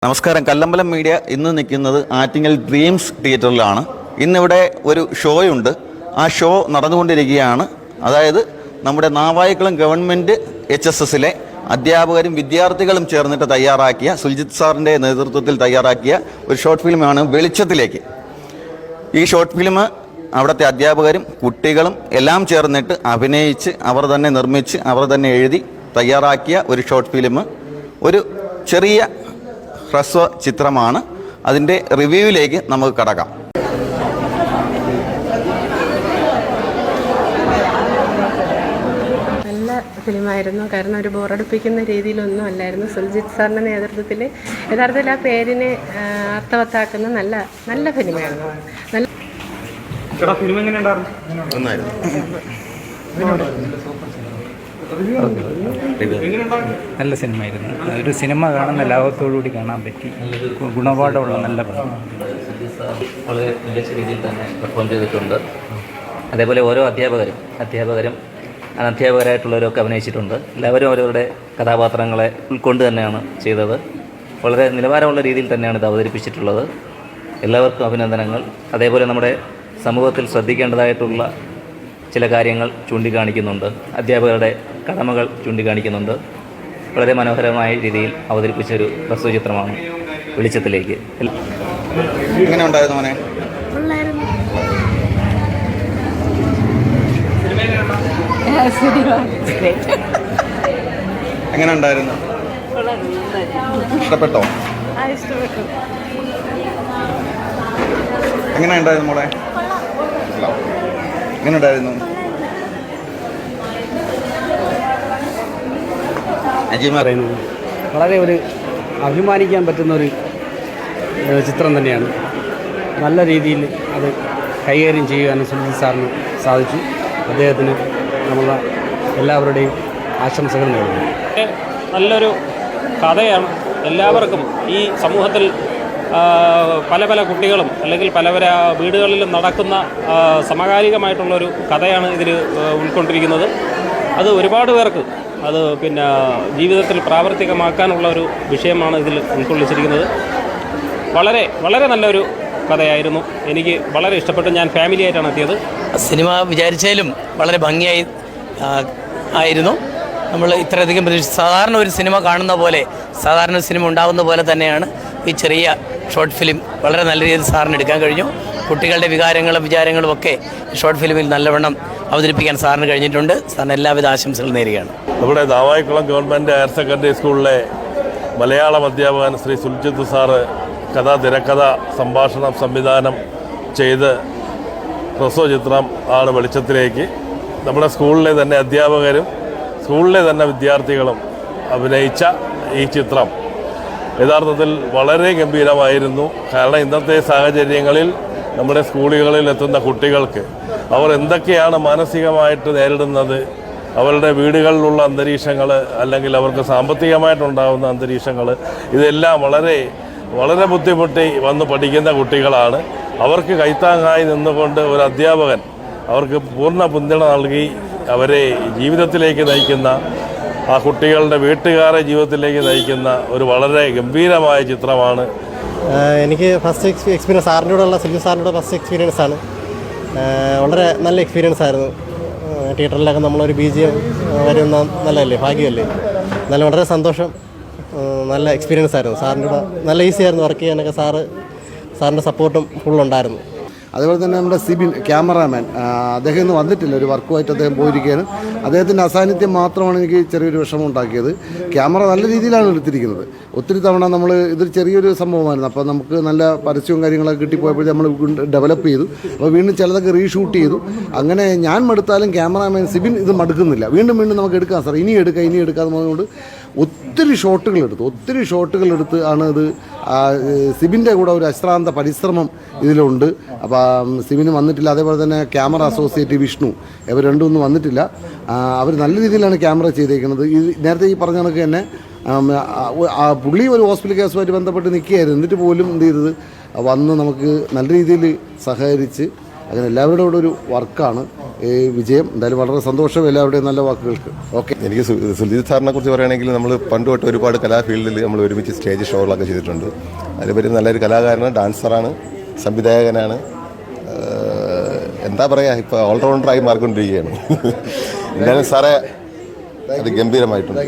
നമസ്കാരം. കല്ലമ്പലം മീഡിയ ഇന്ന് നിൽക്കുന്നത് ആറ്റിങ്ങൽ ഡ്രീംസ് തിയേറ്ററിലാണ്. ഇന്നിവിടെ ഒരു ഷോയുണ്ട്. ആ ഷോ നടന്നുകൊണ്ടിരിക്കുകയാണ്. അതായത് നമ്മുടെ നാവായിക്കുളം ഗവൺമെൻറ് HSSലെ അധ്യാപകരും വിദ്യാർത്ഥികളും ചേർന്നിട്ട് തയ്യാറാക്കിയ, സുൽജിത് സാറിൻ്റെ നേതൃത്വത്തിൽ തയ്യാറാക്കിയ ഒരു ഷോർട്ട് ഫിലിമാണ് വെളിച്ചത്തിലേക്ക്. ഈ ഷോർട്ട് ഫിലിം അവിടുത്തെ അധ്യാപകരും കുട്ടികളും എല്ലാം ചേർന്നിട്ട് അഭിനയിച്ച്, അവർ തന്നെ നിർമ്മിച്ച്, അവർ തന്നെ എഴുതി തയ്യാറാക്കിയ ഒരു ഷോർട്ട് ഫിലിം. ഒരു ചെറിയ ഹ്രസ്വ ചിത്രമാണ്. അതിൻ്റെ റിവ്യൂവിലേക്ക് നമുക്ക് കടക്കാം. നല്ല ഫിലിമായിരുന്നു. കാരണം ഒരു ബോറടിപ്പിക്കുന്ന രീതിയിലൊന്നും അല്ലായിരുന്നു. സുൽജിത് സാറിൻ്റെ നേതൃത്വത്തിൽ യഥാർത്ഥത്തിൽ ആ പേരിനെ അർത്ഥവത്താക്കുന്ന നല്ല ഫിലിമായിരുന്നു. നല്ല സിനിമയായിരുന്നു. ഒരു സിനിമ കാണുന്ന ലാഭത്തോടുകൂടി കാണാൻ പറ്റി. ഗുണപാഠമുള്ള നല്ല പടം. വളരെ മികച്ച രീതിയിൽ തന്നെ പെർഫോം ചെയ്തിട്ടുണ്ട്. അതേപോലെ ഓരോ അധ്യാപകരും അനധ്യാപകരായിട്ടുള്ളവരൊക്കെ അഭിനയിച്ചിട്ടുണ്ട്. എല്ലാവരും അവരവരുടെ കഥാപാത്രങ്ങളെ ഉൾക്കൊണ്ട് തന്നെയാണ് ചെയ്തത്. വളരെ നിലവാരമുള്ള രീതിയിൽ തന്നെയാണ് ഇത് അവതരിപ്പിച്ചിട്ടുള്ളത്. എല്ലാവർക്കും അഭിനന്ദനങ്ങൾ. അതേപോലെ നമ്മുടെ സമൂഹത്തിൽ ശ്രദ്ധിക്കേണ്ടതായിട്ടുള്ള ചില കാര്യങ്ങൾ ചൂണ്ടിക്കാണിക്കുന്നുണ്ട്. അധ്യാപകരുടെ കടമകൾ ചൂണ്ടിക്കാണിക്കുന്നുണ്ട്. വളരെ മനോഹരമായ രീതിയിൽ അവതരിപ്പിച്ചൊരു ഹ്രസ്വ ചിത്രമാണ് വെളിച്ചത്തിലേക്ക്. എങ്ങനെ ഉണ്ടായിരുന്നു മോനെ? എങ്ങനെ ഉണ്ടായിരുന്നു? ഇഷ്ടപ്പെട്ടോ? എങ്ങനെ ഉണ്ടായിരുന്നു മോളെ? എങ്ങനെ ഉണ്ടായിരുന്നു? വളരെ ഒരു അഭിമാനിക്കാൻ പറ്റുന്നൊരു ചിത്രം തന്നെയാണ്. നല്ല രീതിയിൽ അത് കൈകാര്യം ചെയ്യുവാനും സുൽജിത് സാറിന് സാധിച്ചു. അദ്ദേഹത്തിന് നമ്മളെ എല്ലാവരുടെയും ആശംസകൾ നേടുന്നു. നല്ലൊരു കഥയാണ്. എല്ലാവർക്കും ഈ സമൂഹത്തിൽ പല കുട്ടികളും അല്ലെങ്കിൽ പല വീടുകളിലും നടക്കുന്ന സമകാലികമായിട്ടുള്ളൊരു കഥയാണ് ഇതിൽ ഉൾക്കൊണ്ടിരിക്കുന്നത്. അത് ഒരുപാട് പേർക്ക് അത് ജീവിതത്തിൽ പ്രാവർത്തികമാക്കാനുള്ള ഒരു വിഷയമാണ് ഇതിൽ ഉൾക്കൊള്ളിച്ചിരിക്കുന്നത്. വളരെ നല്ലൊരു കഥയായിരുന്നു. എനിക്ക് വളരെ ഇഷ്ടപ്പെട്ടു. ഞാൻ ഫാമിലി ആയിട്ടാണ് എത്തിയത്. സിനിമ വിചാരിച്ചാലും വളരെ ഭംഗിയായി ആയിരുന്നു. നമ്മൾ ഇത്രയധികം സാധാരണ ഒരു സിനിമ കാണുന്ന പോലെ, സാധാരണ ഒരു സിനിമ ഉണ്ടാകുന്ന പോലെ തന്നെയാണ് ഈ ചെറിയ ഷോർട്ട് ഫിലിം വളരെ നല്ല രീതിയിൽ സാറിന് എടുക്കാൻ കഴിഞ്ഞു. കുട്ടികളുടെ വികാരങ്ങളും വിചാരങ്ങളും ഒക്കെ ഷോർട്ട് ഫിലിമിൽ നല്ലവണ്ണം അവതരിപ്പിക്കാൻ സാറിന് കഴിഞ്ഞിട്ടുണ്ട്. സാറിന് എല്ലാവിധ ആശംസകളും നേരുകയാണ്. നമ്മുടെ നാവായിക്കുളം ഗവൺമെൻറ് ഹയർ സെക്കൻഡറി സ്കൂളിലെ മലയാളം അധ്യാപകൻ ശ്രീ സുൽജിത് സാറ് തിരക്കഥ, സംഭാഷണം, സംവിധാനം ചെയ്ത് ഹ്രസ്വ ചിത്രം ആണ് വെളിച്ചത്തിലേക്ക്. നമ്മുടെ സ്കൂളിലെ തന്നെ അധ്യാപകരും സ്കൂളിലെ തന്നെ വിദ്യാർത്ഥികളും അഭിനയിച്ച ഈ ചിത്രം യഥാർത്ഥത്തിൽ വളരെ ഗംഭീരമായിരുന്നു. കാരണം ഇന്നത്തെ സാഹചര്യങ്ങളിൽ നമ്മുടെ സ്കൂളുകളിൽ എത്തുന്ന കുട്ടികൾക്ക് അവർ എന്തൊക്കെയാണ് മാനസികമായിട്ട് നേരിടുന്നത്, അവരുടെ വീടുകളിലുള്ള അന്തരീക്ഷങ്ങൾ, അല്ലെങ്കിൽ അവർക്ക് സാമ്പത്തികമായിട്ടുണ്ടാകുന്ന അന്തരീക്ഷങ്ങൾ, ഇതെല്ലാം വളരെ ബുദ്ധിമുട്ടി വന്ന് പഠിക്കുന്ന കുട്ടികളാണ്. അവർക്ക് കൈത്താങ്ങായി നിന്നുകൊണ്ട് ഒരു അധ്യാപകൻ അവർക്ക് പൂർണ്ണ പിന്തുണ നൽകി അവരെ ജീവിതത്തിലേക്ക് നയിക്കുന്ന, ആ കുട്ടികളുടെ വീട്ടുകാരെ ജീവിതത്തിലേക്ക് നയിക്കുന്ന ഒരു വളരെ ഗംഭീരമായ ചിത്രമാണ്. എനിക്ക് ഫസ്റ്റ് എക്സ്പീരിയൻസ് സാറിനോടുള്ള സുൽജിത് സാറിനോട് ഫസ്റ്റ് എക്സ്പീരിയൻസ് ആണ്. വളരെ നല്ല എക്സ്പീരിയൻസ് ആയിരുന്നു. തിയേറ്ററിലൊക്കെ നമ്മളൊരു BGM വരുന്ന നല്ലതല്ലേ, ഭാഗ്യമല്ലേ. എന്നാലും വളരെ സന്തോഷം. നല്ല എക്സ്പീരിയൻസ് ആയിരുന്നു. സാറിൻ്റെ കൂടെ നല്ല ഈസി ആയിരുന്നു വർക്ക് ചെയ്യാനൊക്കെ. സാറിൻ്റെ സപ്പോർട്ടും ഫുള്ളുണ്ടായിരുന്നു. അതുപോലെ തന്നെ നമ്മുടെ സിബിൻ ക്യാമറാമാൻ, അദ്ദേഹം ഇന്ന് വന്നിട്ടില്ല, ഒരു വർക്കുമായിട്ട് അദ്ദേഹം പോയിരിക്കുകയാണ്. അദ്ദേഹത്തിൻ്റെ അസാന്നിധ്യം മാത്രമാണ് എനിക്ക് ചെറിയൊരു വിഷമം ഉണ്ടാക്കിയത്. ക്യാമറ നല്ല രീതിയിലാണ് എടുത്തിരിക്കുന്നത്. ഒത്തിരി തവണ ഇതൊരു ചെറിയൊരു സംഭവമായിരുന്നു. അപ്പോൾ നമുക്ക് നല്ല പരസ്യവും കാര്യങ്ങളൊക്കെ കിട്ടിപ്പോയപ്പോൾ നമ്മൾ ഡെവലപ്പ് ചെയ്തു. അപ്പോൾ വീണ്ടും ചിലതൊക്കെ റീഷൂട്ട് ചെയ്തു. അങ്ങനെ ഞാൻ മടുത്താലും ക്യാമറാമാൻ സിബിൻ ഇത് മടുക്കുന്നില്ല. വീണ്ടും നമുക്ക് എടുക്കാം സാർ, ഇനി എടുക്കാമെന്ന് പറഞ്ഞുകൊണ്ട് ഒത്തിരി ഷോട്ടുകൾ എടുത്ത് ആണ് ഇത്. സിബിൻ്റെ കൂടെ ഒരു അശ്രാന്ത പരിശ്രമം ഇതിലുണ്ട്. അപ്പോൾ സിബിന് വന്നിട്ടില്ല. അതേപോലെ തന്നെ ക്യാമറ അസോസിയേറ്റ് വിഷ്ണു, ഇവർ രണ്ടുമൊന്നും വന്നിട്ടില്ല. അവർ നല്ല രീതിയിലാണ് ക്യാമറ ചെയ്തേക്കുന്നത്. ഇത് നേരത്തെ ഈ പറഞ്ഞ കണക്ക് തന്നെ പുള്ളി ഒരു ഹോസ്പിറ്റൽ കേസുമായിട്ട് ബന്ധപ്പെട്ട് നിൽക്കുകയായിരുന്നു. എന്നിട്ട് പോലും എന്ത് ചെയ്തത്, വന്ന് നമുക്ക് നല്ല രീതിയിൽ സഹകരിച്ച് അങ്ങനെ എല്ലാവരുടെ കൂടെ ഒരു വർക്കാണ്. വിജയം. എന്തായാലും വളരെ സന്തോഷം എല്ലാവരുടെയും നല്ല വാക്കുകൾക്ക്. ഓക്കെ. എനിക്ക് സുൽജിത് സാറിനെ കുറിച്ച് പറയുകയാണെങ്കിൽ നമ്മൾ പണ്ട് തൊട്ട് ഒരുപാട് കലാഫീൽഡിൽ നമ്മൾ ഒരുമിച്ച് സ്റ്റേജ് ഷോകളൊക്കെ ചെയ്തിട്ടുണ്ട്. അതിലുപരി നല്ലൊരു കലാകാരനാണ്, ഡാൻസറാണ്, സംവിധായകനാണ്. എന്താ പറയുക, ഇപ്പോൾ ഓൾറൗണ്ടറായി മാറിക്കൊണ്ടിരിക്കുകയാണ്. എന്തായാലും സാറേ അത് ഗംഭീരമായിട്ടുണ്ട്.